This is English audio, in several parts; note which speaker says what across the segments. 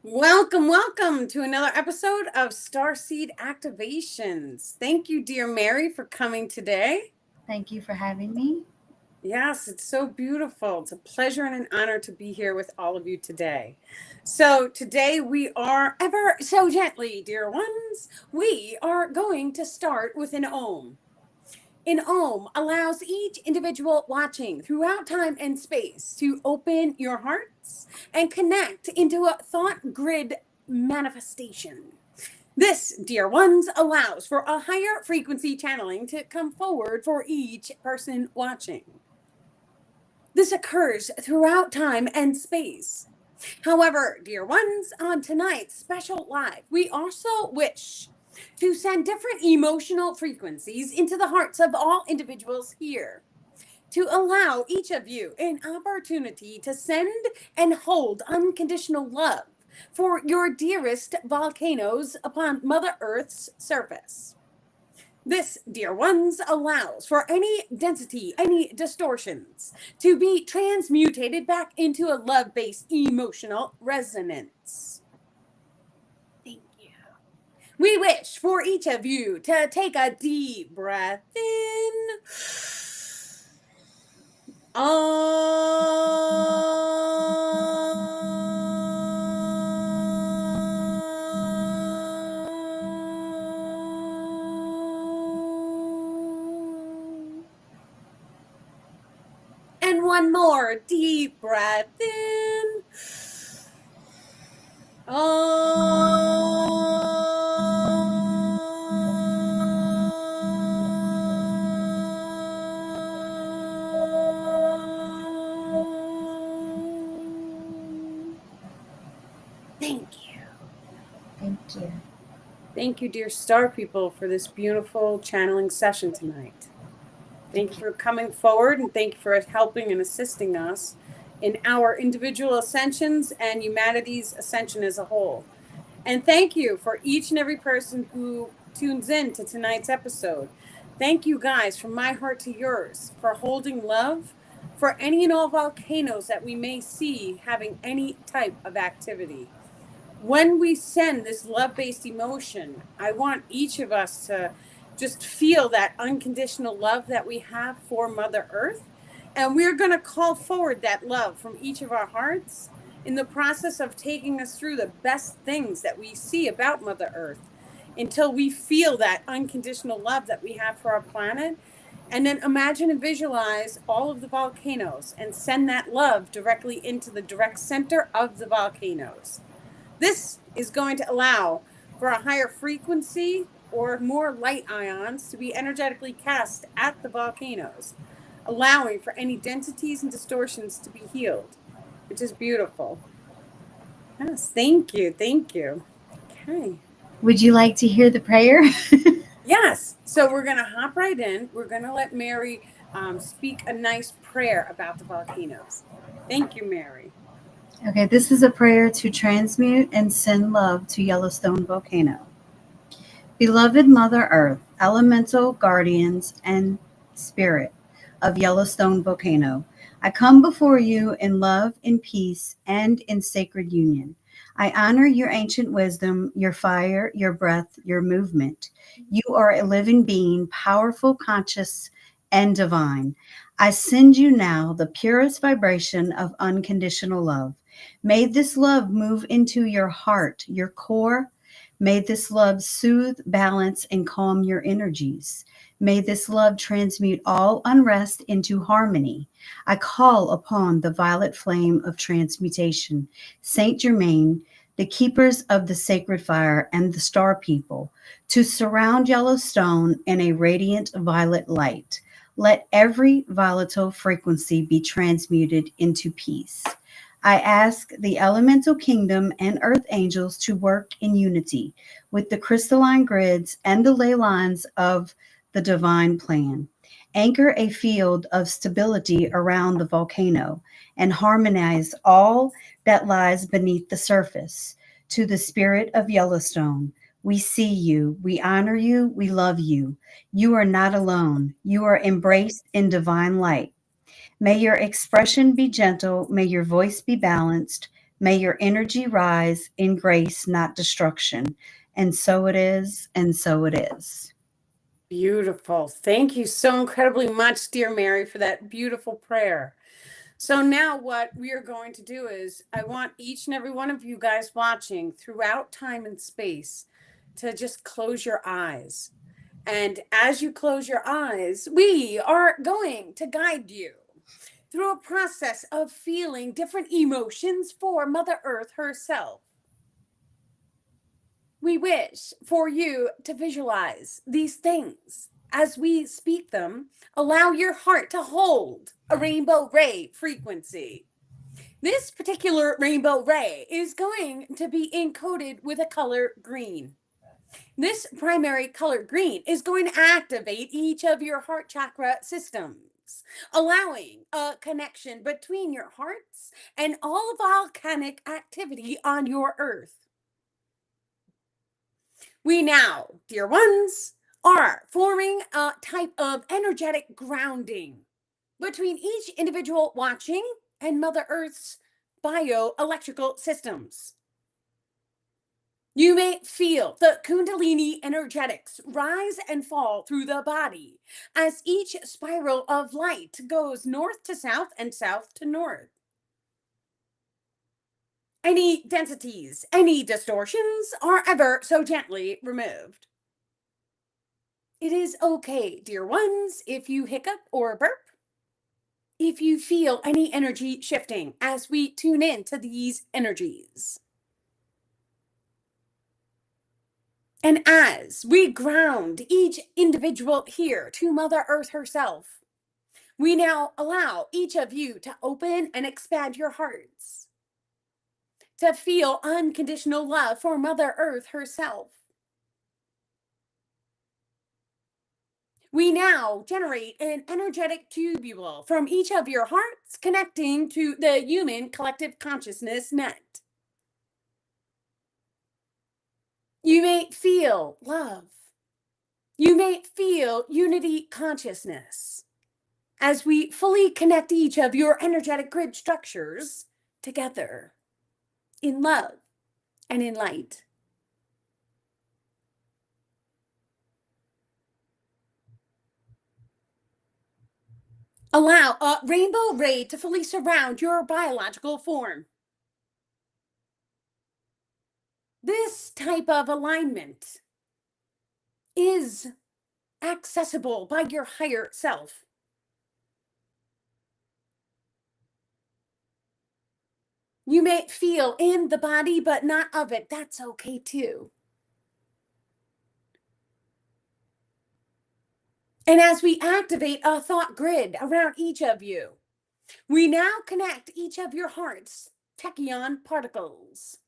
Speaker 1: Welcome to another episode of Starseed Activations. Thank you, dear Mary, for coming today.
Speaker 2: Thank you for having me.
Speaker 1: Yes, it's so beautiful. It's a pleasure and an honor to be here with all of you today. So, today we are ever so gently, dear ones, we are going to start with an Om. An Om allows each individual watching throughout time and space to open your hearts and connect into a thought grid manifestation. This, dear ones, allows for a higher frequency channeling to come forward for each person watching. This occurs throughout time and space. However, dear ones, on tonight's special live, we also wish to send different emotional frequencies into the hearts of all individuals here to allow each of you an opportunity to send and hold unconditional love for your dearest volcanoes upon Mother Earth's surface. This, dear ones, allows for any density, any distortions to be transmutated back into a love based emotional resonance. Thank you. We wish for each of you to take a deep breath in. And one more deep breath in. Thank you.
Speaker 2: Thank you.
Speaker 1: Thank you, dear star people, for this beautiful channeling session tonight. Thank you for coming forward, and thank you for helping and assisting us in our individual ascensions and humanity's ascension as a whole. And thank you for each and every person who tunes in to tonight's episode. Thank you guys, from my heart to yours, for holding love for any and all volcanoes that we may see having any type of activity. When we send this love-based emotion, I want each of us to just feel that unconditional love that we have for Mother Earth. And we're going to call forward that love from each of our hearts in the process of taking us through the best things that we see about Mother Earth until we feel that unconditional love that we have for our planet. And then imagine and visualize all of the volcanoes and send that love directly into the direct center of the volcanoes. This is going to allow for a higher frequency or more light ions to be energetically cast at the volcanoes, allowing for any densities and distortions to be healed, which is beautiful. Yes, thank you. Thank you. Okay.
Speaker 2: Would you like to hear the prayer?
Speaker 1: Yes. So we're going to hop right in. We're going to let Mary speak a nice prayer about the volcanoes. Thank you, Mary.
Speaker 2: Okay, this is a prayer to transmute and send love to Yellowstone Volcano. Beloved Mother Earth, elemental guardians and spirit of Yellowstone Volcano, I come before you in love, in peace, and in sacred union. I honor your ancient wisdom, your fire, your breath, your movement. You are a living being, powerful, conscious, and divine. I send you now the purest vibration of unconditional love. May this love move into your heart, your core. May this love soothe, balance, and calm your energies. May this love transmute all unrest into harmony. I call upon the violet flame of transmutation, Saint Germain, the keepers of the sacred fire, and the star people, to surround Yellowstone in a radiant violet light. Let every volatile frequency be transmuted into peace. I ask the elemental kingdom and earth angels to work in unity with the crystalline grids and the ley lines of the divine plan. Anchor a field of stability around the volcano and harmonize all that lies beneath the surface. To the spirit of Yellowstone, we see you, we honor you, we love you. You are not alone. You are embraced in divine light. May your expression be gentle. May your voice be balanced. May your energy rise in grace, not destruction. And so it is, and so it is.
Speaker 1: Beautiful. Thank you so incredibly much, dear Mary, for that beautiful prayer. So now what we are going to do is I want each and every one of you guys watching throughout time and space to just close your eyes. And as you close your eyes, we are going to guide you through a process of feeling different emotions for Mother Earth herself. We wish for you to visualize these things as we speak them. Allow your heart to hold a rainbow ray frequency. This particular rainbow ray is going to be encoded with a color green. This primary color green is going to activate each of your heart chakra systems, allowing a connection between your hearts and all volcanic activity on your earth. We now, dear ones, are forming a type of energetic grounding between each individual watching and Mother Earth's bioelectrical systems. You may feel the Kundalini energetics rise and fall through the body as each spiral of light goes north to south and south to north. Any densities, any distortions are ever so gently removed. It is okay, dear ones, if you hiccup or burp, if you feel any energy shifting as we tune in to these energies. And as we ground each individual here to Mother Earth herself, we now allow each of you to open and expand your hearts, to feel unconditional love for Mother Earth herself. We now generate an energetic tubule from each of your hearts connecting to the human collective consciousness net. You may feel love. You may feel unity consciousness as we fully connect each of your energetic grid structures together in love and in light. Allow a rainbow ray to fully surround your biological form. This type of alignment is accessible by your higher self. You may feel in the body, but not of it. That's okay too. And as we activate a thought grid around each of you, we now connect each of your heart's tachyon particles.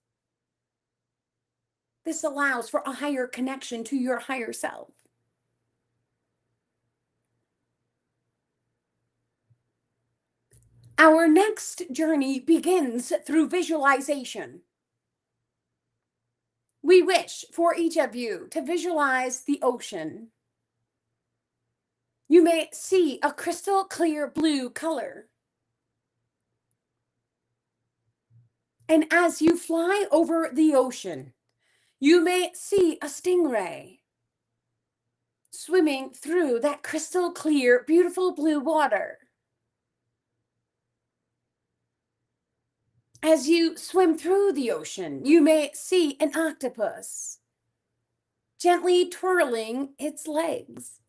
Speaker 1: This allows for a higher connection to your higher self. Our next journey begins through visualization. We wish for each of you to visualize the ocean. You may see a crystal clear blue color. And as you fly over the ocean, you may see a stingray swimming through that crystal clear, beautiful blue water. As you swim through the ocean, you may see an octopus gently twirling its legs.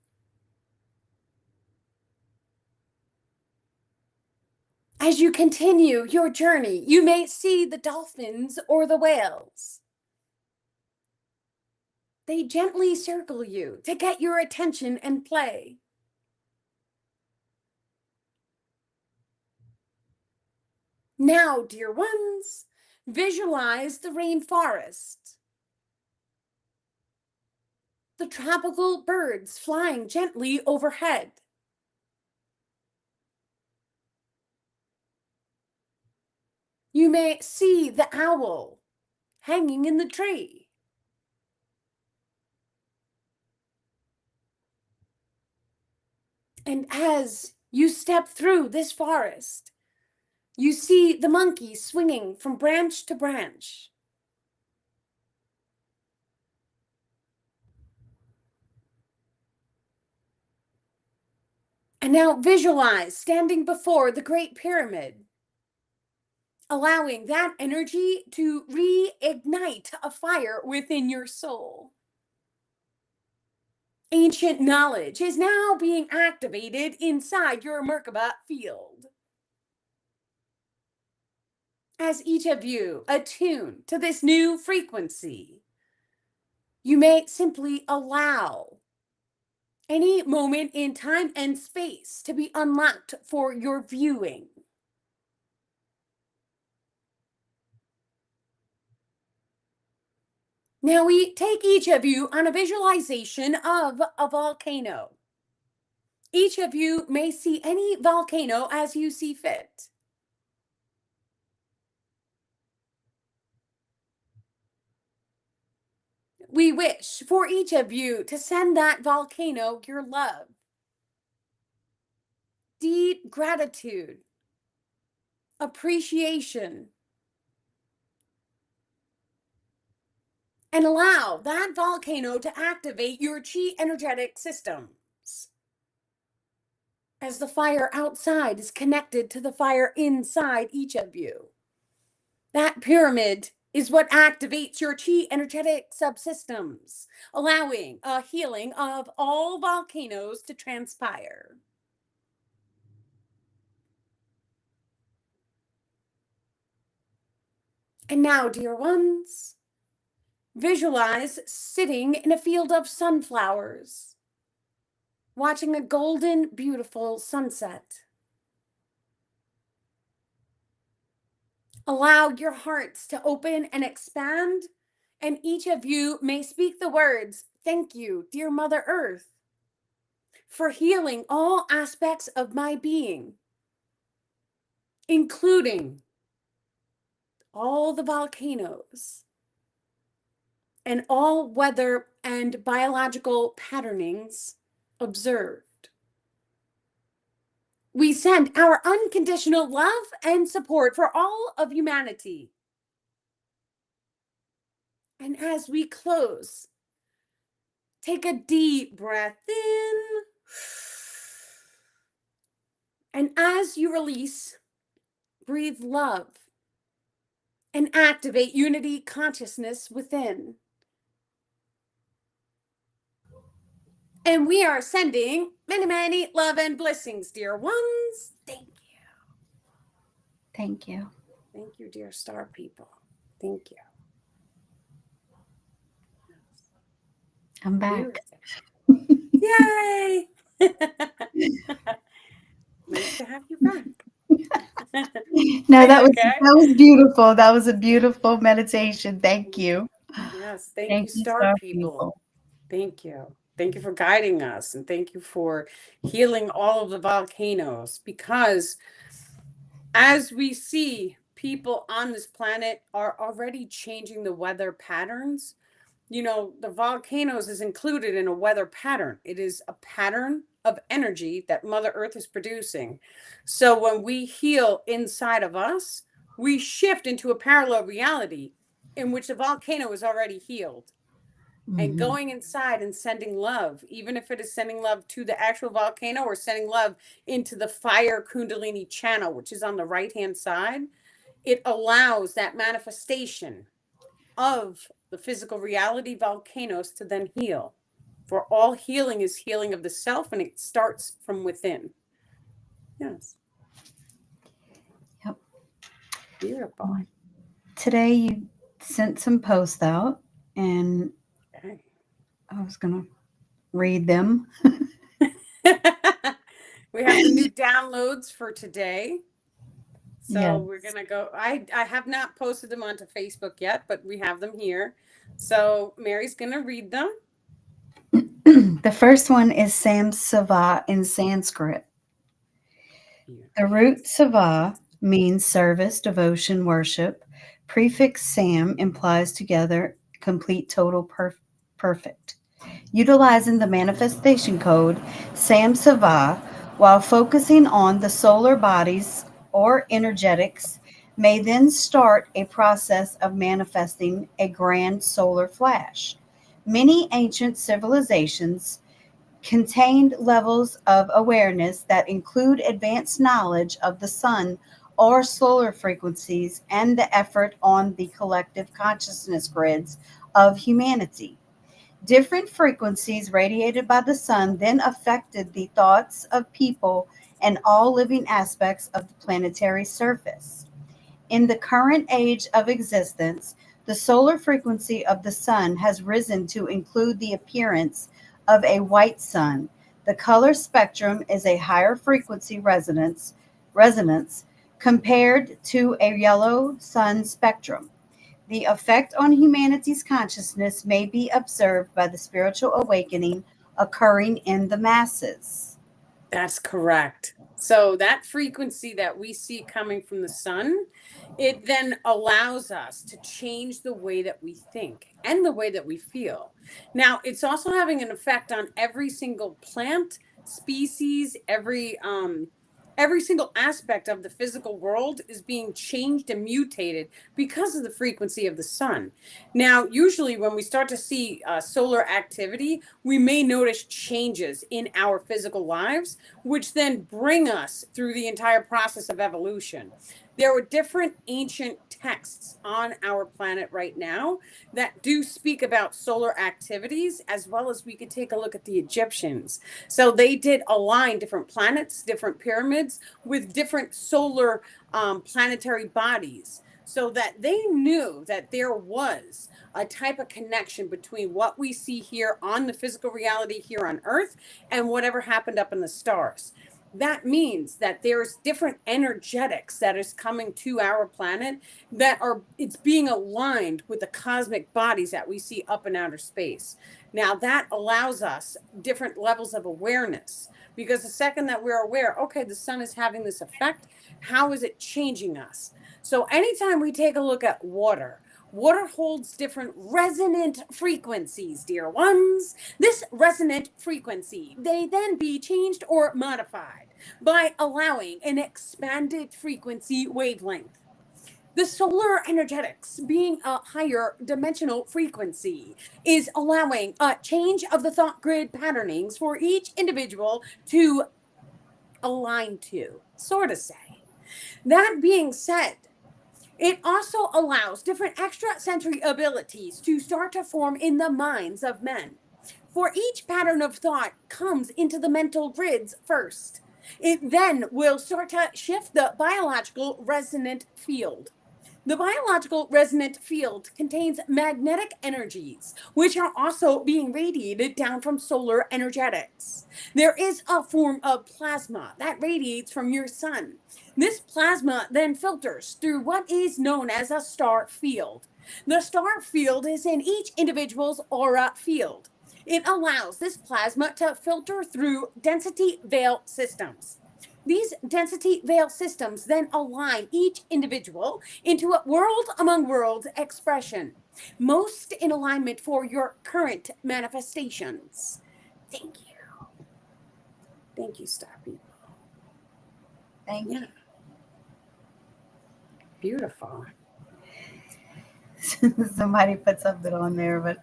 Speaker 1: As you continue your journey, you may see the dolphins or the whales. They gently circle you to get your attention and play. Now, dear ones, visualize the rainforest. The tropical birds flying gently overhead. You may see the owl hanging in the tree. And as you step through this forest, You see the monkey swinging from branch to branch. And now visualize standing before the Great Pyramid, allowing that energy to reignite a fire within your soul. Ancient knowledge is now being activated inside your Merkaba field. As each of you attune to this new frequency, you may simply allow any moment in time and space to be unlocked for your viewing. Now we take each of you on a visualization of a volcano. Each of you may see any volcano as you see fit. We wish for each of you to send that volcano your love, deep gratitude, appreciation, and allow that volcano to activate your chi energetic systems. As the fire outside is connected to the fire inside each of you. That pyramid is what activates your chi energetic subsystems, allowing a healing of all volcanoes to transpire. And now, dear ones, visualize sitting in a field of sunflowers, watching a golden, beautiful sunset. Allow your hearts to open and expand, and each of you may speak the words, "Thank you, dear Mother Earth, for healing all aspects of my being, including all the volcanoes and all weather and biological patternings observed. We send our unconditional love and support for all of humanity." And as we close, take a deep breath in. And as you release, breathe love and activate unity consciousness within. And we are sending many, many love and blessings, dear ones. Thank you.
Speaker 2: Thank you.
Speaker 1: Thank you, dear star people. Thank you.
Speaker 2: I'm back.
Speaker 1: Yay! Nice to have you back.
Speaker 2: No, that was beautiful. That was a beautiful meditation. Thank you.
Speaker 1: Yes, thank you, star people. Thank you. Thank you for guiding us, and thank you for healing all of the volcanoes, because as we see, people on this planet are already changing the weather patterns. You know, the volcanoes is included in a weather pattern. It is a pattern of energy that Mother Earth is producing. So when we heal inside of us, we shift into a parallel reality in which the volcano is already healed. And going inside and sending love, even if it is sending love to the actual volcano or sending love into the fire Kundalini channel, which is on the right-hand side, it allows that manifestation of the physical reality volcanoes to then heal. For all healing is healing of the self, and it starts from within. Yes.
Speaker 2: Yep.
Speaker 1: Beautiful.
Speaker 2: Today you sent some posts out, and
Speaker 1: Okay.
Speaker 2: I was going to read them.
Speaker 1: We have the new downloads for today. So
Speaker 2: Yes.
Speaker 1: we're going to go. I have not posted them onto Facebook yet, but we have them here. So Mary's going to read them.
Speaker 2: The first one is Sam Seva in Sanskrit. The root Seva means service, devotion, worship. Prefix Sam implies together, complete, total, perfect. Utilizing the manifestation code Sam Seva while focusing on the solar bodies or energetics may then start a process of manifesting a grand solar flash. Many ancient civilizations contained levels of awareness that include advanced knowledge of the sun or solar frequencies and the effort on the collective consciousness grids of humanity. Different frequencies radiated by the sun then affected the thoughts of people and all living aspects of the planetary surface. In the current age of existence, the solar frequency of the sun has risen to include the appearance of a white sun. The color spectrum is a higher frequency resonance compared to a yellow sun spectrum. The effect on humanity's consciousness may be observed by the spiritual awakening occurring in the masses.
Speaker 1: That's correct. So that frequency that we see coming from the sun, it then allows us to change the way that we think and the way that we feel. Now, it's also having an effect on every single plant species, every single aspect of the physical world is being changed and mutated because of the frequency of the sun. Now, usually when we start to see solar activity, we may notice changes in our physical lives, which then bring us through the entire process of evolution. There were different ancient texts on our planet right now that do speak about solar activities, as well as we could take a look at the Egyptians. So they did align different planets, different pyramids with different solar planetary bodies, so that they knew that there was a type of connection between what we see here on the physical reality here on Earth and whatever happened up in the stars. That means that there's different energetics that is coming to our planet that are, it's being aligned with the cosmic bodies that we see up in outer space. Now that allows us different levels of awareness, because the second that we're aware, okay, the sun is having this effect, how is it changing us? So anytime we take a look at water, water holds different resonant frequencies, dear ones. This resonant frequency, they then be changed or modified by allowing an expanded frequency wavelength. The solar energetics, being a higher dimensional frequency, is allowing a change of the thought grid patternings for each individual to align to, sort of say. That being said, it also allows different extrasensory abilities to start to form in the minds of men. For each pattern of thought comes into the mental grids first. It then will start to shift the biological resonant field. The biological resonant field contains magnetic energies, which are also being radiated down from solar energetics. There is a form of plasma that radiates from your sun. This plasma then filters through what is known as a star field. The star field is in each individual's aura field. It allows this plasma to filter through density veil systems. These density veil systems then align each individual into a world among worlds expression, most in alignment for your current manifestations. Thank you. Thank you, Star People.
Speaker 2: Thank you.
Speaker 1: Beautiful.
Speaker 2: Somebody put something on there, but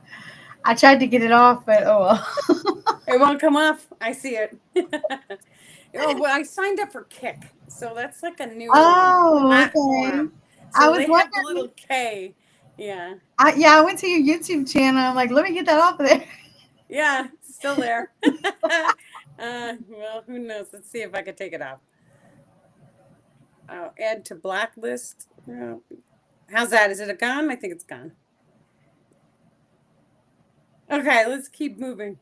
Speaker 2: I tried to get it off, but oh well.
Speaker 1: It won't come off. I see it. Oh, well, I signed up for Kick, so that's like a new platform.
Speaker 2: Okay.
Speaker 1: So
Speaker 2: I was
Speaker 1: they have the
Speaker 2: wondering.
Speaker 1: little K. Yeah.
Speaker 2: I went to your YouTube channel. I'm like, let me get that off of there.
Speaker 1: Yeah, it's still there. Well, who knows? Let's see if I can take it off. Add to blacklist. How's that? Is it gone? I think it's gone. Okay, let's keep moving.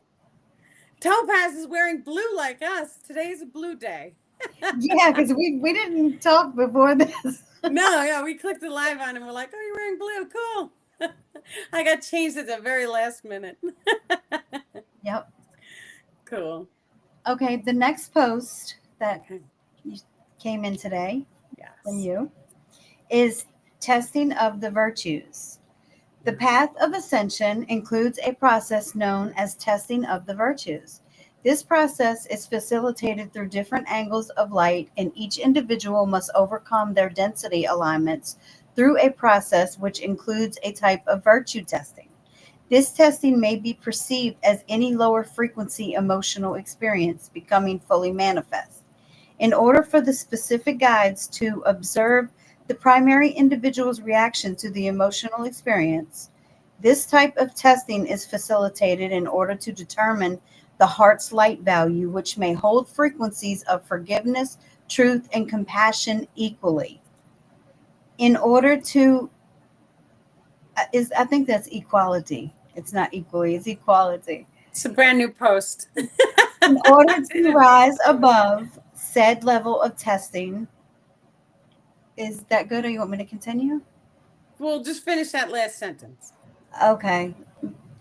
Speaker 1: Topaz is wearing blue like us. Today's a blue day.
Speaker 2: Yeah, because we didn't talk before this.
Speaker 1: No, yeah, we clicked the live on and we're like, oh, you're wearing blue. Cool. I got changed at the very last minute.
Speaker 2: Yep.
Speaker 1: Cool.
Speaker 2: Okay, the next post that
Speaker 1: Okay.
Speaker 2: came in today
Speaker 1: Yes.
Speaker 2: from you is testing of the virtues. The path of ascension includes a process known as testing of the virtues. This process is facilitated through different angles of light, and each individual must overcome their density alignments through a process which includes a type of virtue testing. This testing may be perceived as any lower frequency emotional experience becoming fully manifest. In order for the specific guides to observe the primary individual's reaction to the emotional experience, this type of testing is facilitated in order to determine the heart's light value, which may hold frequencies of forgiveness, truth, and compassion equally. In order to, is I think that's equality. It's not equally, it's equality.
Speaker 1: It's a brand new post.
Speaker 2: In order to rise above said level of testing, is that good or you want me to continue?
Speaker 1: We'll just finish that last sentence.
Speaker 2: Okay.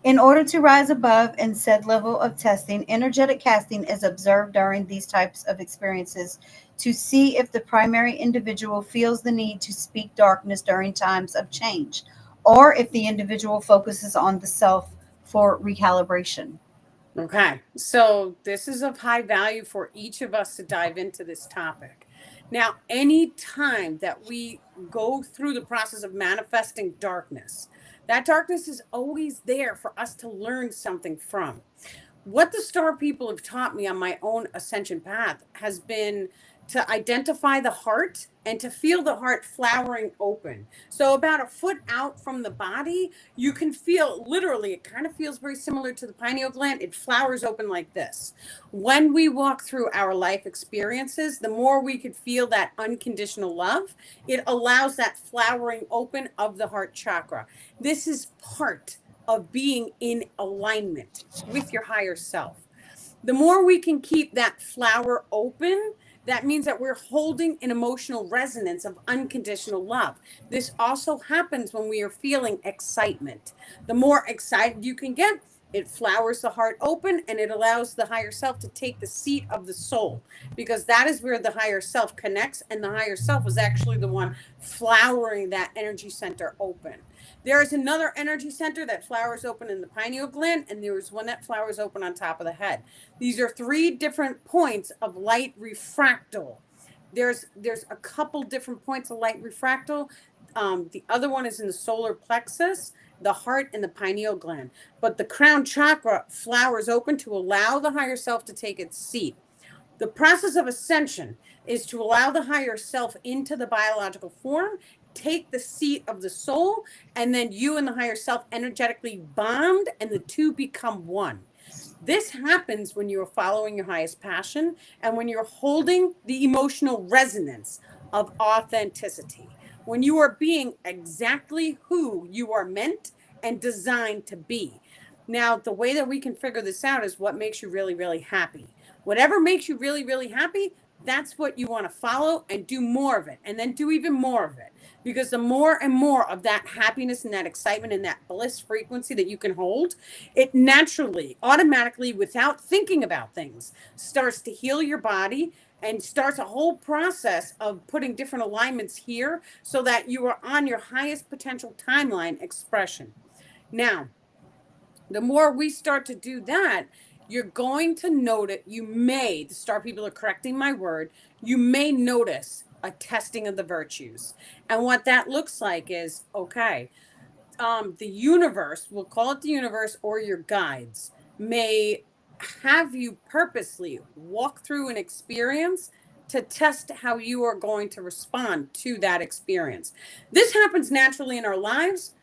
Speaker 2: In order to rise above in said level of testing, energetic casting is observed during these types of experiences to see if the primary individual feels the need to speak darkness during times of change, or if the individual focuses on the self for recalibration.
Speaker 1: Okay, so this is of high value for each of us to dive into this topic. Now, any time that we go through the process of manifesting darkness, that darkness is always there for us to learn something from. What the star people have taught me on my own ascension path has been to identify the heart and to feel the heart flowering open. So about a foot out from the body, you can feel, literally, it kind of feels very similar to the pineal gland. It flowers open like this. When we walk through our life experiences, the more we could feel that unconditional love, it allows that flowering open of the heart chakra. This is part of being in alignment with your higher self. The more we can keep that flower open, that means that we're holding an emotional resonance of unconditional love. This also happens when we are feeling excitement. The more excited you can get, it flowers the heart open and it allows the higher self to take the seat of the soul, because that is where the higher self connects, and the higher self is actually the one flowering that energy center open. There is another energy center that flowers open in the pineal gland, and there is one that flowers open on top of the head. These are three different points of light refractal. There's a couple different points of light refractal. The other one is in the solar plexus, the heart, and the pineal gland. But the crown chakra flowers open to allow the higher self to take its seat. The process of ascension is to allow the higher self into the biological form, take the seat of the soul, and then you and the higher self energetically bond, and the two become one. This happens when you're following your highest passion and when you're holding the emotional resonance of authenticity. When you are being exactly who you are meant and designed to be. Now, the way that we can figure this out is what makes you really, really happy. Whatever makes you really, really happy, that's what you want to follow and do more of it, and then do even more of it. Because the more and more of that happiness and that excitement and that bliss frequency that you can hold, it naturally, automatically, without thinking about things, starts to heal your body and starts a whole process of putting different alignments here so that you are on your highest potential timeline expression. Now, the more we start to do that, you're going to notice, the star people are correcting my word, you may notice a testing of the virtues. And what that looks like is, okay, the universe, we'll call it the universe, or your guides, may have you purposely walk through an experience to test how you are going to respond to that experience. This happens naturally in our lives.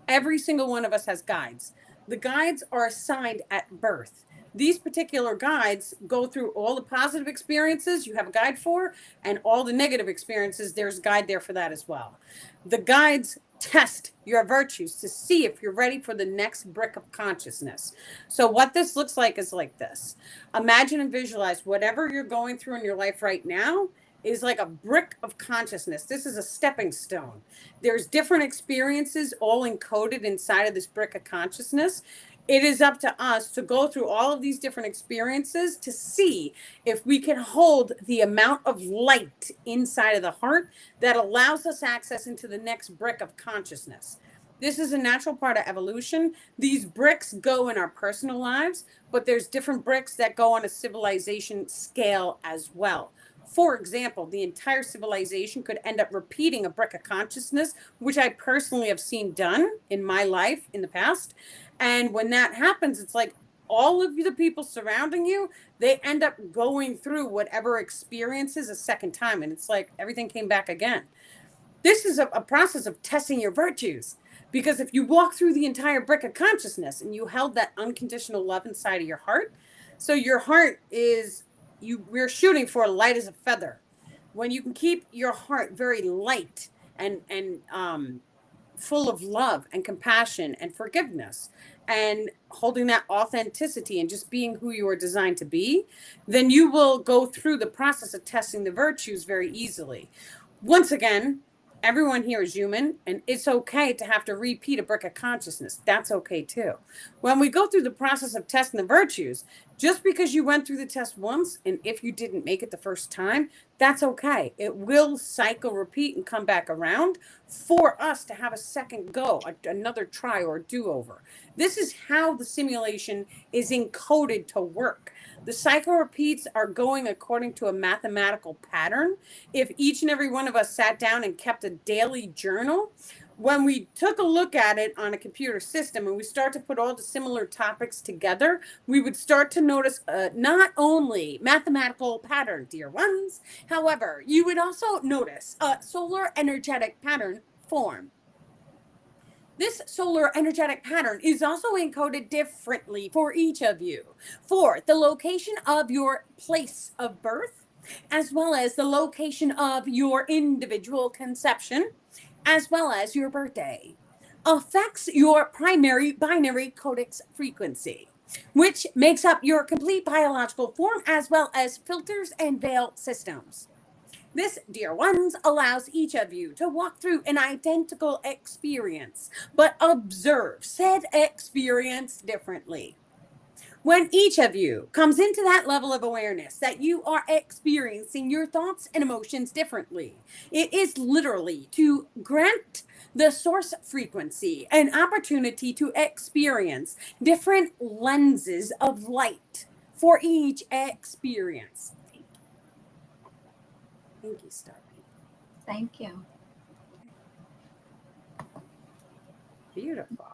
Speaker 1: Every single one of us has guides. The guides are assigned at birth. These particular guides go through all the positive experiences you have a guide for, and all the negative experiences, there's a guide there for that as well. The guides test your virtues to see if you're ready for the next brick of consciousness. So, what this looks like is like this. Imagine and visualize whatever you're going through in your life right now is like a brick of consciousness. This is a stepping stone. There's different experiences all encoded inside of this brick of consciousness. It is up to us to go through all of these different experiences to see if we can hold the amount of light inside of the heart that allows us access into the next brick of consciousness. This is a natural part of evolution. These bricks go in our personal lives, but there's different bricks that go on a civilization scale as well. For example, the entire civilization could end up repeating a brick of consciousness, which I personally have seen done in my life in the past. And when that happens, it's like all of the people surrounding you, they end up going through whatever experiences a second time. And it's like everything came back again. This is a process of testing your virtues. Because if you walk through the entire brick of consciousness and you held that unconditional love inside of your heart, so your heart is, we're shooting for light as a feather. When you can keep your heart very light and full of love and compassion and forgiveness and holding that authenticity and just being who you are designed to be, then you will go through the process of testing the virtues very easily. Once again, everyone here is human, and it's okay to have to repeat a brick of consciousness. That's okay too. When we go through the process of testing the virtues, just because you went through the test once, and if you didn't make it the first time, that's okay. It will cycle, repeat, and come back around for us to have a second go, another try or do-over. This is how the simulation is encoded to work. The cycle repeats are going according to a mathematical pattern. If each and every one of us sat down and kept a daily journal, when we took a look at it on a computer system and we start to put all the similar topics together, we would start to notice not only mathematical pattern, dear ones, however, you would also notice a solar energetic pattern form. This solar energetic pattern is also encoded differently for each of you, for the location of your place of birth, as well as the location of your individual conception, as well as your birthday, affects your primary binary codex frequency, which makes up your complete biological form, as well as filters and veil systems. This, dear ones, allows each of you to walk through an identical experience, but observe said experience differently. When each of you comes into that level of awareness that you are experiencing your thoughts and emotions differently, it is literally to grant the source frequency an opportunity to experience different lenses of light for each experience. Thank you, Starry.
Speaker 2: Thank you.
Speaker 1: Beautiful.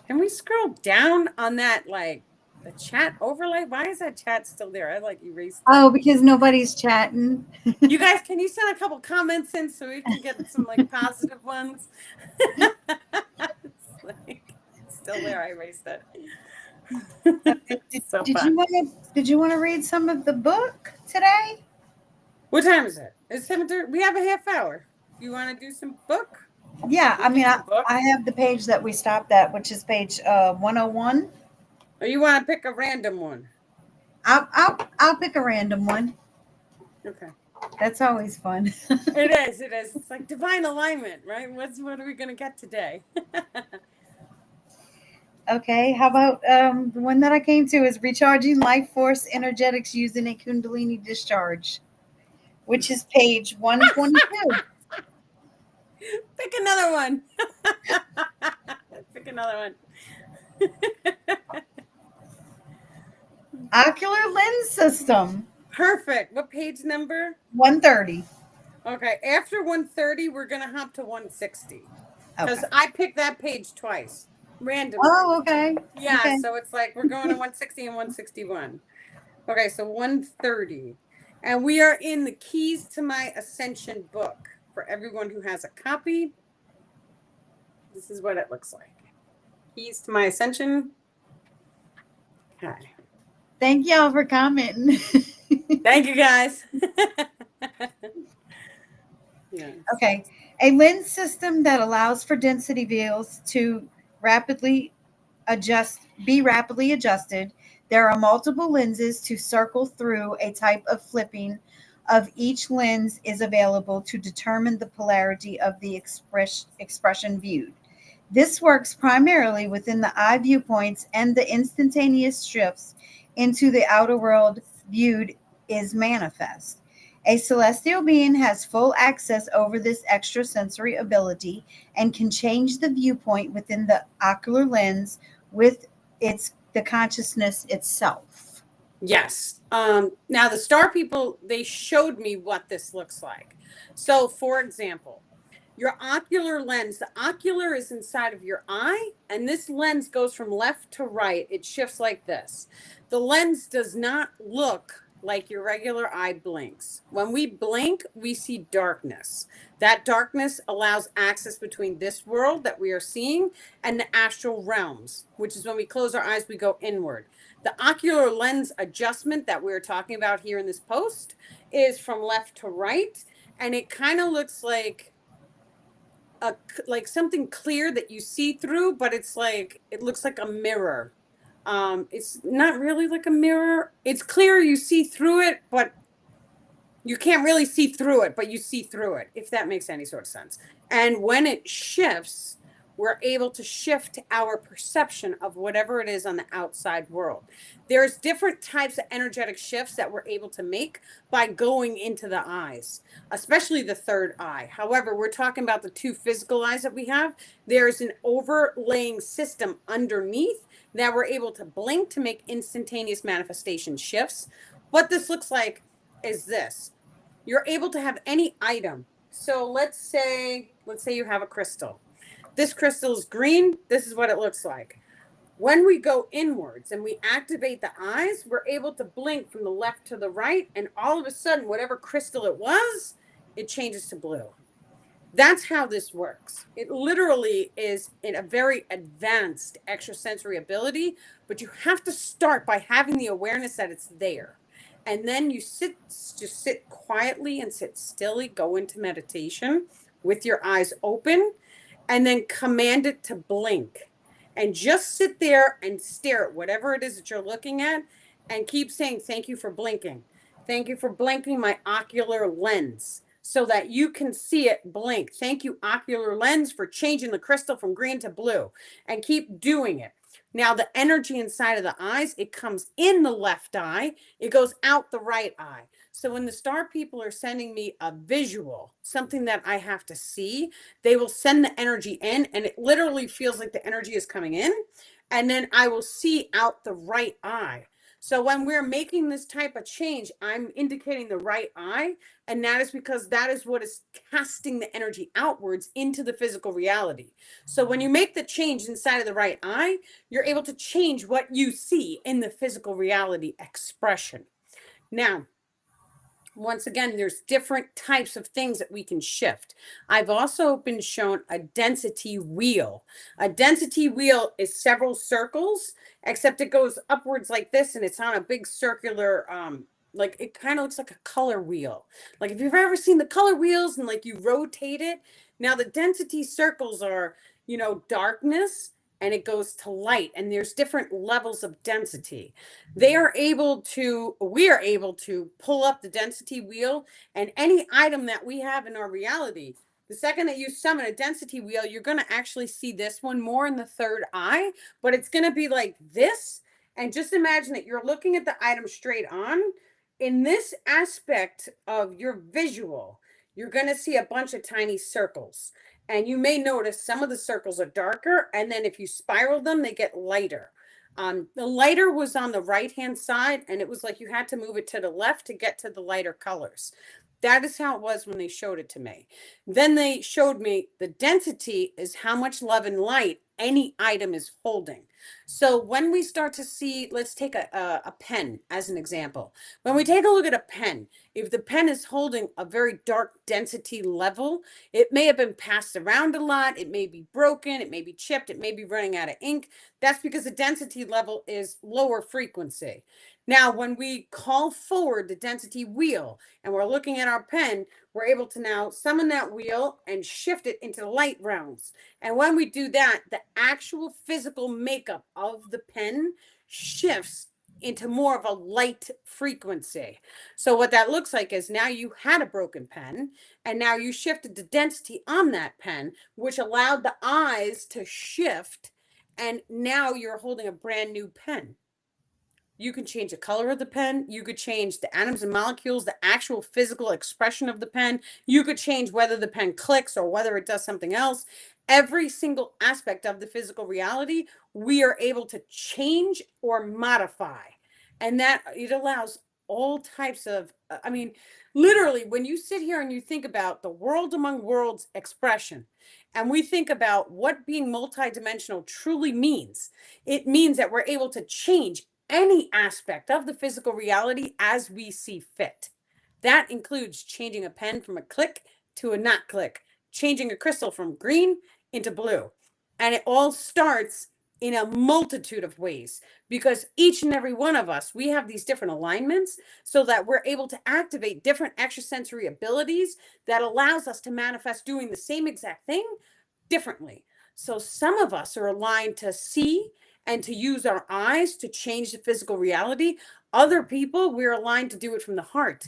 Speaker 1: Can we scroll down on that, like the chat overlay? Why is that chat still there? I like erased it.
Speaker 2: Oh, because nobody's chatting.
Speaker 1: You guys, can you send a couple comments in so we can get some like positive ones? It's like, it's still there. I erased it. So
Speaker 2: Did
Speaker 1: fun.
Speaker 2: you want to read some of the book today?
Speaker 1: What time is it? It's 7:30. We have a half hour. You want to do some book?
Speaker 2: Yeah, I mean,
Speaker 1: Book?
Speaker 2: I have the page that we stopped at, which is page 101.
Speaker 1: Or you want to pick a random one?
Speaker 2: I'll pick a random one.
Speaker 1: Okay.
Speaker 2: That's always fun.
Speaker 1: It is. It is. It's like divine alignment, right? What are we going to get today?
Speaker 2: Okay, how about the one that I came to is Recharging Life Force Energetics Using a Kundalini Discharge, which is page 122.
Speaker 1: Pick another one. Pick another one.
Speaker 2: Ocular Lens System,
Speaker 1: Perfect. What page number?
Speaker 2: 130.
Speaker 1: Okay. After 130, we're going to hop to 160. Because
Speaker 2: Okay.
Speaker 1: I picked that page twice. Randomly.
Speaker 2: Oh, okay.
Speaker 1: Yeah,
Speaker 2: Okay.
Speaker 1: so it's like we're going to 160 and 161. Okay, so 130. And we are in the Keys to My Ascension book. For everyone who has a copy, this is what it looks like. Keys to My Ascension. Okay.
Speaker 2: Thank y'all for commenting.
Speaker 1: Thank you, guys. Yeah.
Speaker 2: Okay. A lens system that allows for density veils to be rapidly adjusted. There are multiple lenses to circle through. A type of flipping of each lens is available to determine the polarity of the expression viewed. This works primarily within the eye viewpoints, and the instantaneous shifts into the outer world viewed is manifest. A celestial being has full access over this extrasensory ability and can change the viewpoint within the ocular lens with the consciousness itself.
Speaker 1: Yes. Now the star people, they showed me what this looks like. So for example, your ocular lens, the ocular is inside of your eye, and this lens goes from left to right. It shifts like this. The lens does not look like your regular eye blinks. When we blink, we see darkness. That darkness allows access between this world that we are seeing and the astral realms, which is when we close our eyes, we go inward. The ocular lens adjustment that we're talking about here in this post is from left to right, and it kind of looks like like something clear that you see through, but it's like it looks like a mirror. It's not really like a mirror. It's clear, you see through it, but you can't really see through it, but you see through it, if that makes any sort of sense. And when it shifts, we're able to shift our perception of whatever it is on the outside world. There's different types of energetic shifts that we're able to make by going into the eyes, especially the third eye. However, we're talking about the two physical eyes that we have. There's an overlaying system underneath that we're able to blink to make instantaneous manifestation shifts. What this looks like is this. You're able to have any item. So let's say you have a crystal. This crystal is green. This is what it looks like. When we go inwards and we activate the eyes, we're able to blink from the left to the right, and all of a sudden, whatever crystal it was, it changes to blue. That's how this works. It literally is in a very advanced extrasensory ability, but you have to start by having the awareness that it's there. And then you just sit quietly and sit stilly, go into meditation with your eyes open, and then command it to blink. And just sit there and stare at whatever it is that you're looking at and keep saying, thank you for blinking. Thank you for blinking my ocular lens so that you can see it blink. Thank you, ocular lens, for changing the crystal from green to blue, and keep doing it. Now, the energy inside of the eyes, it comes in the left eye, it goes out the right eye. So when the star people are sending me a visual, something that I have to see, they will send the energy in, and it literally feels like the energy is coming in, and then I will see out the right eye. So when we're making this type of change, I'm indicating the right eye, and that is because that is what is casting the energy outwards into the physical reality. So when you make the change inside of the right eye, you're able to change what you see in the physical reality expression. Now, once again, there's different types of things that we can shift. I've also been shown a density wheel. A density wheel is several circles, except it goes upwards like this, and it's on a big circular, like it kind of looks like a color wheel. Like if you've ever seen the color wheels and like you rotate it. Now the density circles are, darkness, and it goes to light, and there's different levels of density. We are able to pull up the density wheel, and any item that we have in our reality, the second that you summon a density wheel, you're going to actually see this one more in the third eye, but it's going to be like this. And just imagine that you're looking at the item straight on. In this aspect of your visual, you're going to see a bunch of tiny circles. And you may notice some of the circles are darker, and then if you spiral them, they get lighter. The lighter was on the right-hand side, and it was like you had to move it to the left to get to the lighter colors. That is how it was when they showed it to me. Then they showed me the density is how much love and light any item is holding. So when we start to see, let's take a pen as an example. When we take a look at a pen, if the pen is holding a very dark density level, it may have been passed around a lot, it may be broken, it may be chipped, it may be running out of ink. That's because the density level is lower frequency. Now, when we call forward the density wheel and we're looking at our pen, we're able to now summon that wheel and shift it into the light realms. And when we do that, the actual physical makeup of the pen shifts into more of a light frequency. So what that looks like is now you had a broken pen, and now you shifted the density on that pen, which allowed the eyes to shift, and now you're holding a brand new pen. You can change the color of the pen. You could change the atoms and molecules, the actual physical expression of the pen. You could change whether the pen clicks or whether it does something else. Every single aspect of the physical reality, we are able to change or modify. And that it allows all types of, I mean, literally, when you sit here and you think about the world among worlds expression, and we think about what being multidimensional truly means, it means that we're able to change any aspect of the physical reality as we see fit. That includes changing a pen from a click to a not click, changing a crystal from green into blue. And it all starts in a multitude of ways because each and every one of us, we have these different alignments so that we're able to activate different extrasensory abilities that allows us to manifest doing the same exact thing differently. So some of us are aligned to see and to use our eyes to change the physical reality. Other people, we're aligned to do it from the heart.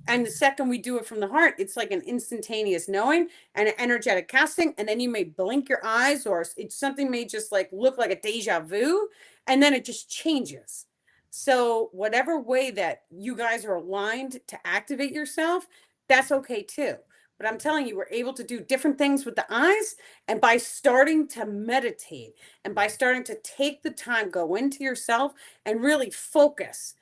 Speaker 1: And the second we do it from the heart, it's like an instantaneous knowing and an energetic casting. And then you may blink your eyes, or it's something may just like look like a deja vu, and then it just changes. So, whatever way that you guys are aligned to activate yourself, that's okay too. But I'm telling you, we're able to do different things with the eyes. And by starting to meditate and by starting to take the time, go into yourself and really focus.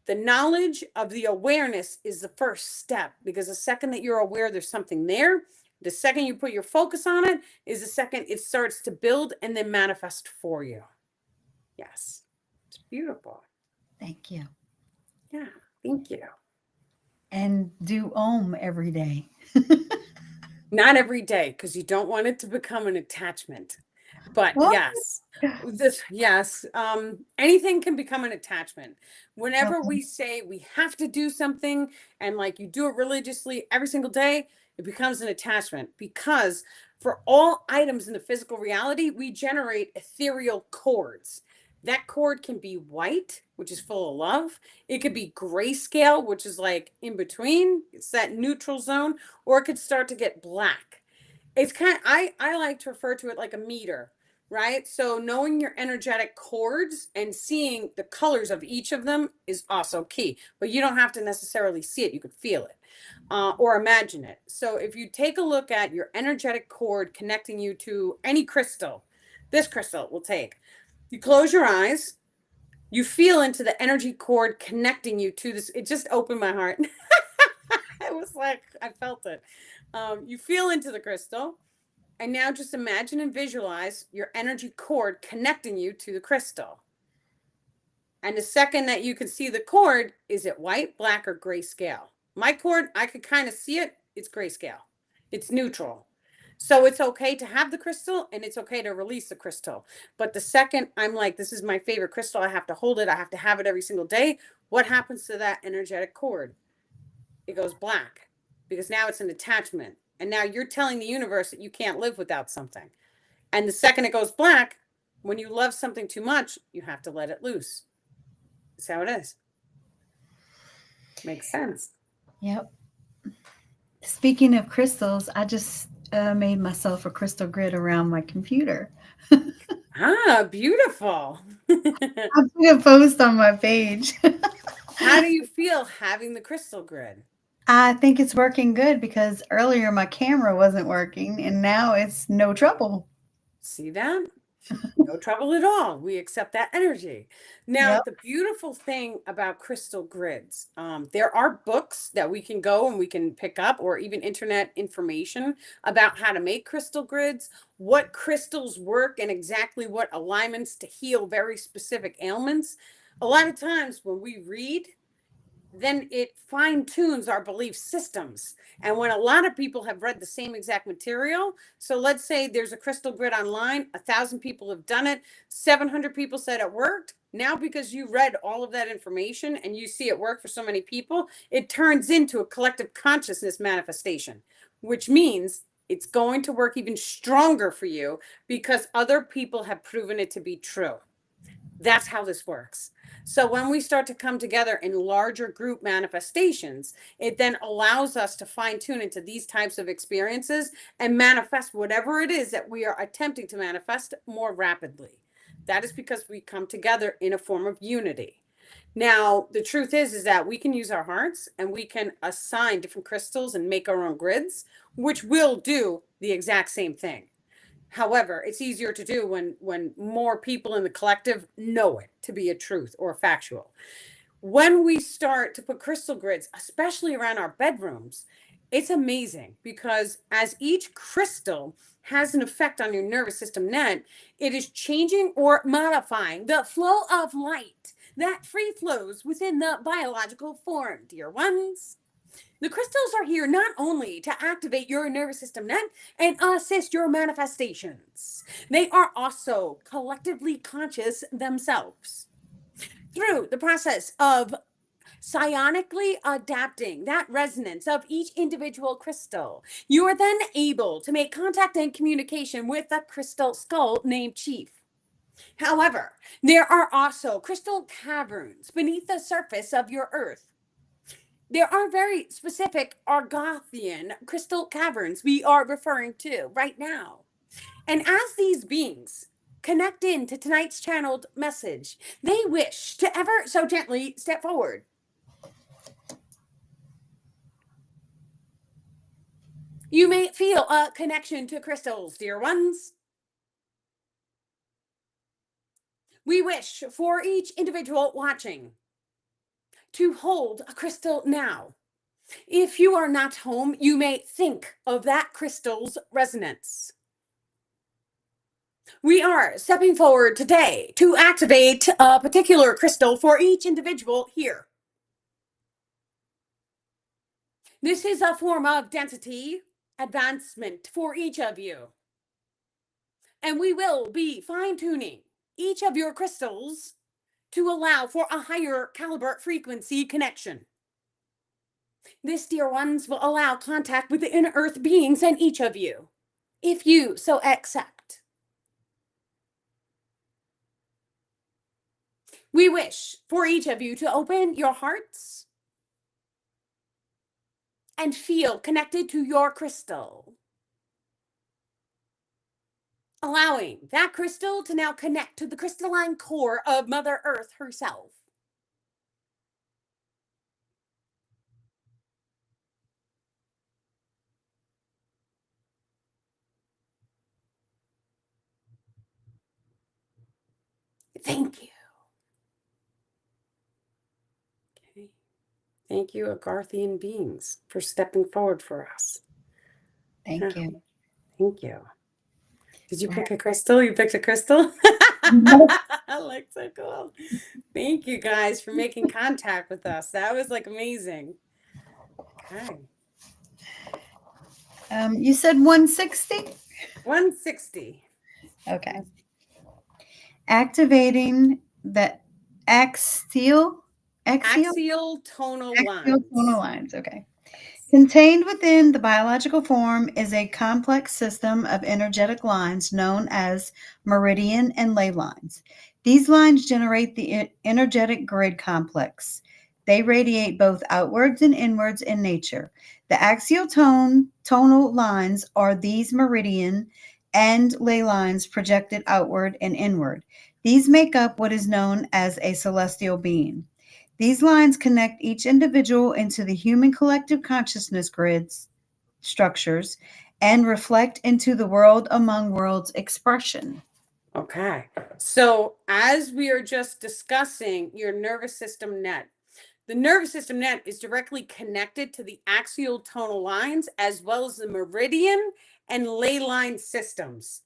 Speaker 1: The knowledge of the awareness is the first step because the second that you're aware there's something there, the second you put your focus on it is the second it starts to build and then manifest for you. Yes, it's beautiful.
Speaker 2: Thank you.
Speaker 1: Yeah, thank you.
Speaker 2: And do Om every day.
Speaker 1: Not every day because you don't want it to become an attachment. But
Speaker 2: What?
Speaker 1: yes, anything can become an attachment. Whenever
Speaker 2: Okay.
Speaker 1: we say we have to do something and like you do it religiously every single day, it becomes an attachment because for all items in the physical reality, we generate ethereal cords. That cord can be white, which is full of love. It could be grayscale, which is like in between. It's that neutral zone, or it could start to get black. It's kind of, I like to refer to it like a meter, right? So knowing your energetic cords and seeing the colors of each of them is also key, but you don't have to necessarily see it. You could feel it or imagine it. So if you take a look at your energetic cord connecting you to any crystal, this crystal will take, you close your eyes, you feel into the energy cord connecting you to this. It just opened my heart. It was like, I felt it. You feel into the crystal. And now just imagine and visualize your energy cord connecting you to the crystal. And the second that you can see the cord, is it white, black, or grayscale? My cord, I could kind of see it. It's grayscale. It's neutral. So it's okay to have the crystal and it's okay to release the crystal. But the second I'm like, this is my favorite crystal, I have to hold it, I have to have it every single day. What happens to that energetic cord? It goes black because now it's an attachment. And now you're telling the universe that you can't live without something. And the second it goes black, when you love something too much, you have to let it loose. That's how it is. Makes sense.
Speaker 2: Yep. Speaking of crystals, I just made myself a crystal grid around my computer.
Speaker 1: Ah, beautiful.
Speaker 2: I put a post on my page.
Speaker 1: How do you feel having the crystal grid?
Speaker 2: I think it's working good because earlier my camera wasn't working and now it's no trouble.
Speaker 1: See that? No trouble at all. We accept that energy. Now,
Speaker 2: Yep.
Speaker 1: the beautiful thing about crystal grids, there are books that we can go and we can pick up, or even internet information about how to make crystal grids, what crystals work, and exactly what alignments to heal very specific ailments. A lot of times when we read, then it fine tunes our belief systems. And when a lot of people have read the same exact material, so let's say there's a crystal grid online, 1,000 people have done it, 700 people said it worked. Now, because you read all of that information and you see it work for so many people, it turns into a collective consciousness manifestation, which means it's going to work even stronger for you because other people have proven it to be true. That's how this works. So when we start to come together in larger group manifestations, it then allows us to fine tune into these types of experiences and manifest whatever it is that we are attempting to manifest more rapidly. That is because we come together in a form of unity. Now, the truth is that we can use our hearts and we can assign different crystals and make our own grids, which will do the exact same thing. However, it's easier to do when more people in the collective know it to be a truth or a factual. When we start to put crystal grids, especially around our bedrooms, it's amazing because as each crystal has an effect on your nervous system net, it is changing or modifying the flow of light that free flows within the biological form, dear ones. The crystals are here not only to activate your nervous system net and assist your manifestations, they are also collectively conscious themselves. Through the process of psionically adapting that resonance of each individual crystal, you are then able to make contact and communication with the crystal skull named Chief. However, there are also crystal caverns beneath the surface of your earth. There are very specific Argothian crystal caverns we are referring to right now. And as these beings connect into tonight's channeled message, they wish to ever so gently step forward. You may feel a connection to crystals, dear ones. We wish for each individual watching to hold a crystal now. If you are not home, you may think of that crystal's resonance. We are stepping forward today to activate a particular crystal for each individual here. This is a form of density advancement for each of you. And we will be fine-tuning each of your crystals to allow for a higher caliber frequency connection. This, dear ones, will allow contact with the inner earth beings in each of you, if you so accept. We wish for each of you to open your hearts and feel connected to your crystal, allowing that crystal to now connect to the crystalline core of Mother Earth herself. Thank you. Okay. Thank you, Agarthian beings, for stepping forward for us.
Speaker 2: Thank you.
Speaker 1: Thank you. Did you pick a crystal? You picked a crystal? Like, so cool. Thank you guys for making contact with us. That was like amazing. Okay.
Speaker 2: You said 160?
Speaker 1: 160.
Speaker 2: Okay. Activating the axial
Speaker 1: Tonal
Speaker 2: tonal
Speaker 1: lines.
Speaker 2: lines. Okay. Contained within the biological form is a complex system of energetic lines known as meridian and ley lines. These lines generate the energetic grid complex. They radiate both outwards and inwards in nature. The axial tonal lines are these meridian and ley lines projected outward and inward. These make up what is known as a celestial being. These lines connect each individual into the human collective consciousness grids, structures, and reflect into the world among worlds expression.
Speaker 1: Okay. So, as we are just discussing your nervous system net, the nervous system net is directly connected to the axial tonal lines as well as the meridian and ley line systems.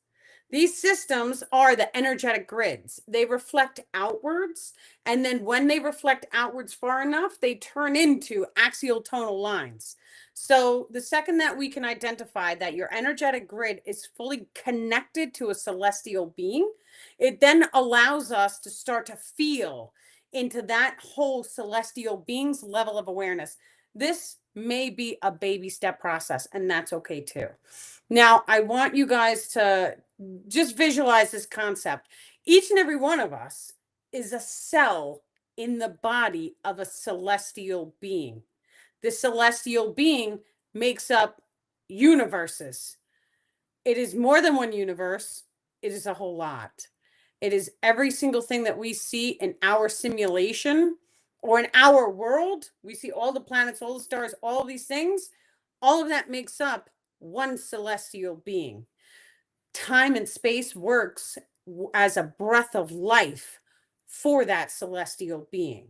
Speaker 1: These systems are the energetic grids. They reflect outwards, and then when they reflect outwards far enough, they turn into axial tonal lines. So the second that we can identify that your energetic grid is fully connected to a celestial being, it then allows us to start to feel into that whole celestial being's level of awareness. This may be a baby step process, and that's okay too. Now, I want you guys to just visualize this concept. Each and every one of us is a cell in the body of a celestial being. The celestial being makes up universes. It is more than one universe, it is a whole lot. It is every single thing that we see in our simulation or in our world, we see all the planets, all the stars, all of these things. All of that makes up one celestial being. Time and space works as a breath of life for that celestial being.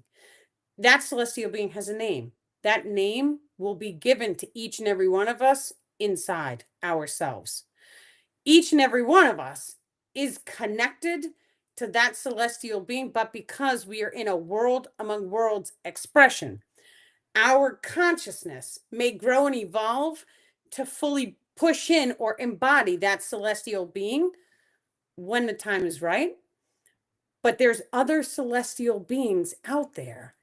Speaker 1: That celestial being has a name. That name will be given to each and every one of us inside ourselves. Each and every one of us is connected to that celestial being, but because we are in a world among worlds expression, our consciousness may grow and evolve to fully push in or embody that celestial being when the time is right. But there's other celestial beings out there.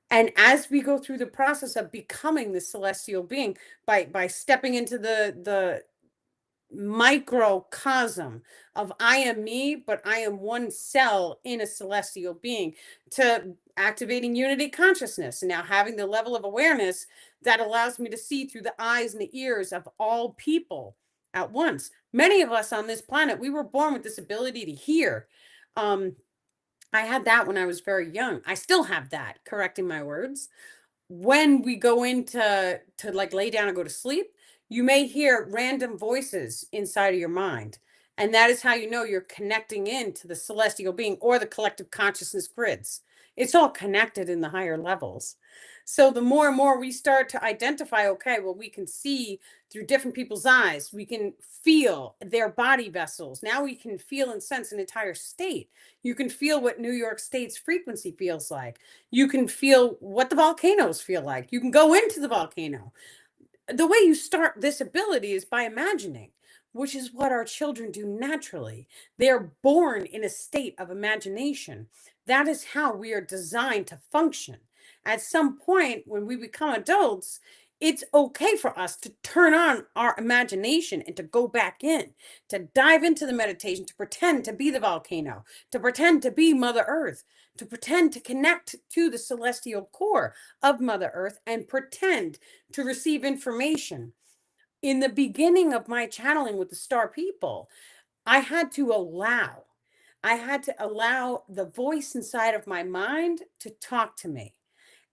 Speaker 1: And as we go through the process of becoming the celestial being, by stepping into the microcosm of I am me, but I am one cell in a celestial being, to activating unity consciousness and now having the level of awareness that allows me to see through the eyes and the ears of all people at once. Many of us on this planet, we were born with this ability to hear. I had that when I was very young. I still have that, correcting my words. When we go into like lay down and go to sleep, you may hear random voices inside of your mind. And that is how you know you're connecting into the celestial being or the collective consciousness grids. It's all connected in the higher levels. So the more and more we start to identify, okay, well, we can see through different people's eyes, we can feel their body vessels. Now we can feel and sense an entire state. You can feel what New York State's frequency feels like. You can feel what the volcanoes feel like. You can go into the volcano. The way you start this ability is by imagining, which is what our children do naturally. They are born in a state of imagination. That is how we are designed to function. At some point, when we become adults, it's okay for us to turn on our imagination and to go back in, to dive into the meditation, to pretend to be the volcano, to pretend to be Mother Earth, to pretend to connect to the celestial core of Mother Earth and pretend to receive information. In the beginning of my channeling with the star people, I had to allow. I had to allow the voice inside of my mind to talk to me.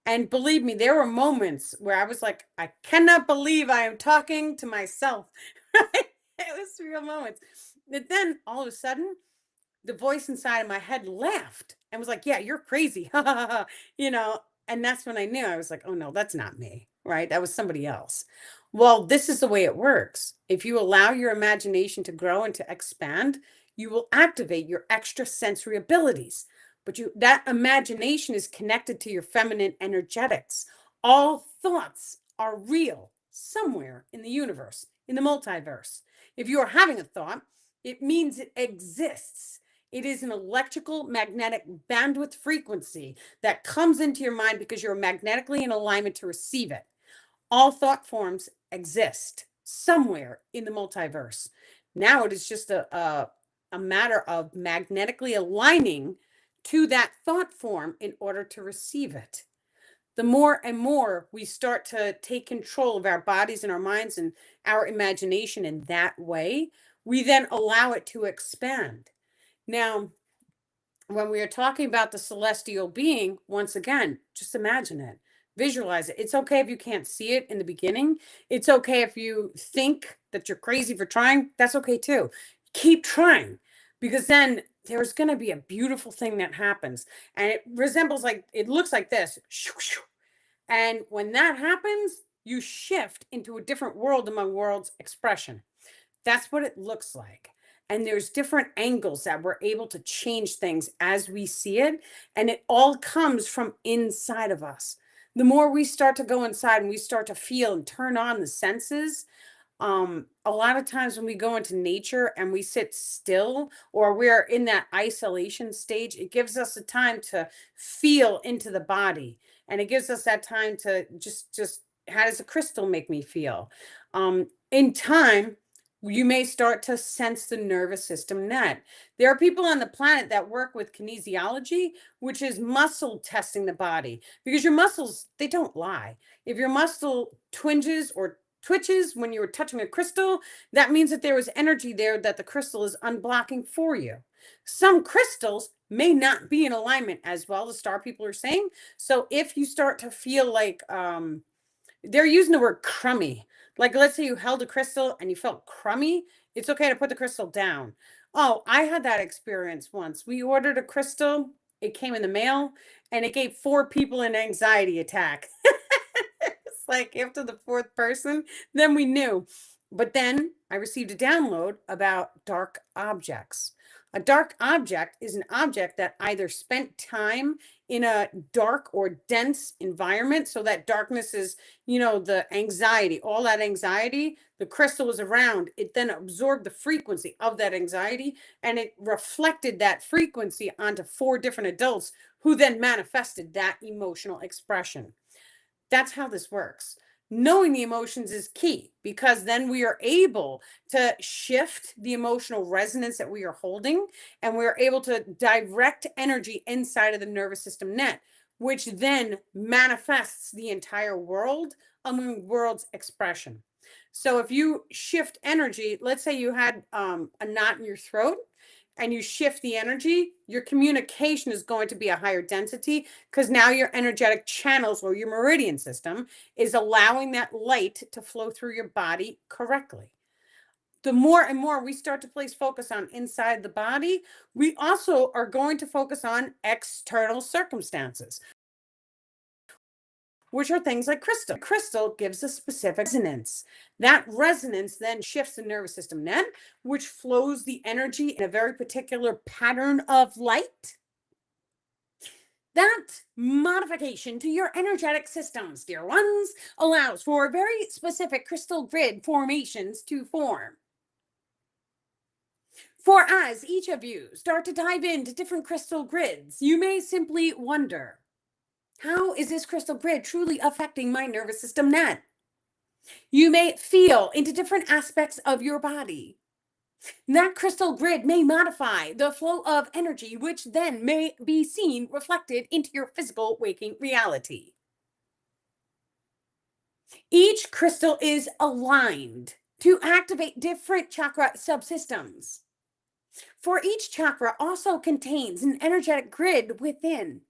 Speaker 1: And believe me, there were moments where I was like, I cannot believe I am talking to myself. It was real moments. But then all of a sudden, the voice inside of my head laughed and was like, yeah, you're crazy. you know, and that's when I knew. I was like, oh no, that's not me, right? That was somebody else. Well, this is the way it works. If you allow your imagination to grow and to expand, you will activate your extrasensory abilities. But that imagination is connected to your feminine energetics. All thoughts are real somewhere in the universe, in the multiverse. If you are having a thought, it means it exists. It is an electrical magnetic bandwidth frequency that comes into your mind because you're magnetically in alignment to receive it. All thought forms exist somewhere in the multiverse. Now it is just a matter of magnetically aligning to that thought form in order to receive it. The more and more we start to take control of our bodies and our minds and our imagination in that way, we then allow it to expand. Now, when we are talking about the celestial being, once again, just imagine it, visualize it. It's okay if you can't see it in the beginning. It's okay if you think that you're crazy for trying. That's okay too. Keep trying, because then there's going to be a beautiful thing that happens. And it resembles, like, it looks like this. And when that happens, you shift into a different world among worlds expression. That's what it looks like. And there's different angles that we're able to change things as we see it. And it all comes from inside of us. The more we start to go inside and we start to feel and turn on the senses, a lot of times when we go into nature and we sit still or we're in that isolation stage, it gives us a time to feel into the body. And it gives us that time to just how does a crystal make me feel? In time, you may start to sense the nervous system net. There are people on the planet that work with kinesiology, which is muscle testing the body, because your muscles, they don't lie. If your muscle twinges or twitches when you were touching a crystal, that means that there was energy there that the crystal is unblocking for you. Some crystals may not be in alignment, as well, the star people are saying. So if you start to feel like they're using the word crummy, like let's say you held a crystal and you felt crummy, it's okay to put the crystal down. Oh, I had that experience once. We ordered a crystal, it came in the mail, and it gave 4 people an anxiety attack. It's like after the 4th person, then we knew. But then I received a download about dark objects. A dark object is an object that either spent time in a dark or dense environment. So that darkness is, the anxiety, all that anxiety, the crystal was around. It then absorbed the frequency of that anxiety, and it reflected that frequency onto 4 different adults who then manifested that emotional expression. That's how this works. Knowing the emotions is key, because then we are able to shift the emotional resonance that we are holding, and we are able to direct energy inside of the nervous system net, which then manifests the entire world among world's expression. So if you shift energy, let's say you had a knot in your throat, and you shift the energy, your communication is going to be a higher density, because now your energetic channels or your meridian system is allowing that light to flow through your body correctly. The more and more we start to place focus on inside the body, we also are going to focus on external circumstances, which are things like crystal. Crystal gives a specific resonance. That resonance then shifts the nervous system net, which flows the energy in a very particular pattern of light. That modification to your energetic systems, dear ones, allows for very specific crystal grid formations to form. For as each of you start to dive into different crystal grids, you may simply wonder, how is this crystal grid truly affecting my nervous system net? You may feel into different aspects of your body. That crystal grid may modify the flow of energy, which then may be seen reflected into your physical waking reality. Each crystal is aligned to activate different chakra subsystems. For each chakra also contains an energetic grid within.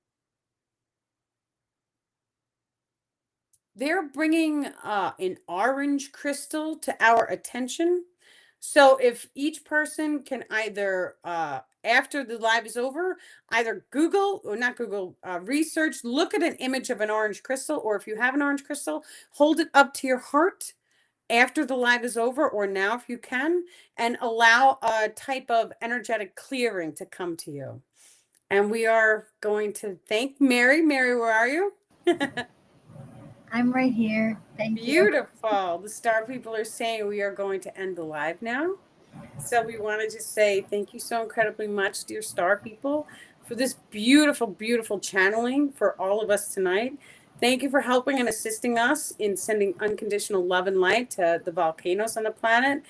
Speaker 1: They're bringing an orange crystal to our attention. So if each person can either, after the live is over, either Google or not Google, research, look at an image of an orange crystal, or if you have an orange crystal, hold it up to your heart after the live is over, or now if you can, and allow a type of energetic clearing to come to you. And we are going to thank Mary. Mary, where are you?
Speaker 2: I'm right here. Thank you.
Speaker 1: Beautiful. The star people are saying we are going to end the live now. So we wanted to say thank you so incredibly much, dear star people, for this beautiful, beautiful channeling for all of us tonight. Thank you for helping and assisting us in sending unconditional love and light to the volcanoes on the planet.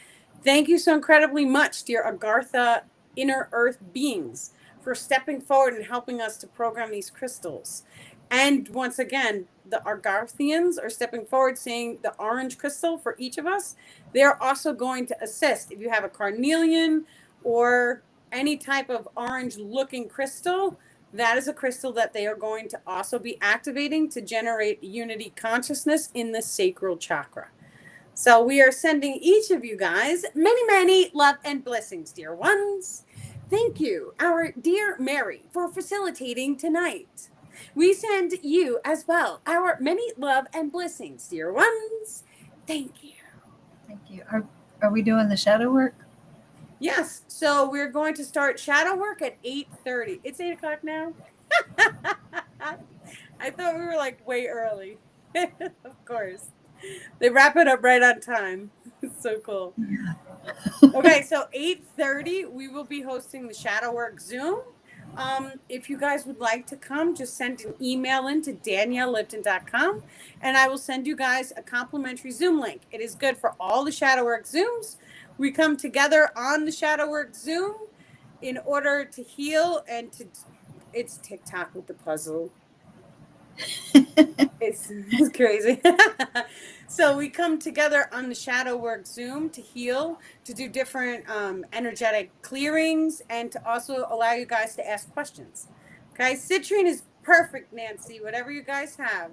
Speaker 1: Thank you so incredibly much, dear Agartha inner earth beings, for stepping forward and helping us to program these crystals. And once again, the Argarthians are stepping forward, seeing the orange crystal for each of us. They're also going to assist. If you have a carnelian or any type of orange looking crystal, that is a crystal that they are going to also be activating to generate unity consciousness in the sacral chakra. So we are sending each of you guys many, many love and blessings, dear ones. Thank you, our dear Mary, for facilitating tonight. We send you as well our many love and blessings, dear ones. Thank you.
Speaker 2: Thank you. Are we doing the shadow work?
Speaker 1: Yes. So we're going to start shadow work at 8:30. It's 8 o'clock now. I thought we were like way early. Of course. They wrap it up right on time. It's so cool. Okay, so 8:30, we will be hosting the shadow work Zoom. If you guys would like to come, just send an email in to daniellelipton.com, and I will send you guys a complimentary Zoom link. It is good for all the shadow work Zooms. We come together on the shadow work Zoom in order to heal and to, it's TikTok with the puzzle. It's crazy. So we come together on the Shadow Work Zoom to heal, to do different energetic clearings, and to also allow you guys to ask questions. Okay, citrine is perfect, Nancy. Whatever you guys have.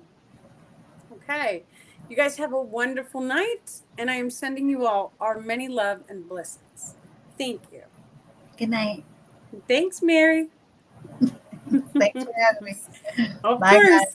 Speaker 1: Okay, you guys have a wonderful night, and I am sending you all our many love and blessings. Thank you.
Speaker 2: Good night.
Speaker 1: Thanks, Mary.
Speaker 2: Thanks for having me.
Speaker 1: Of
Speaker 2: Bye, guys.
Speaker 1: course.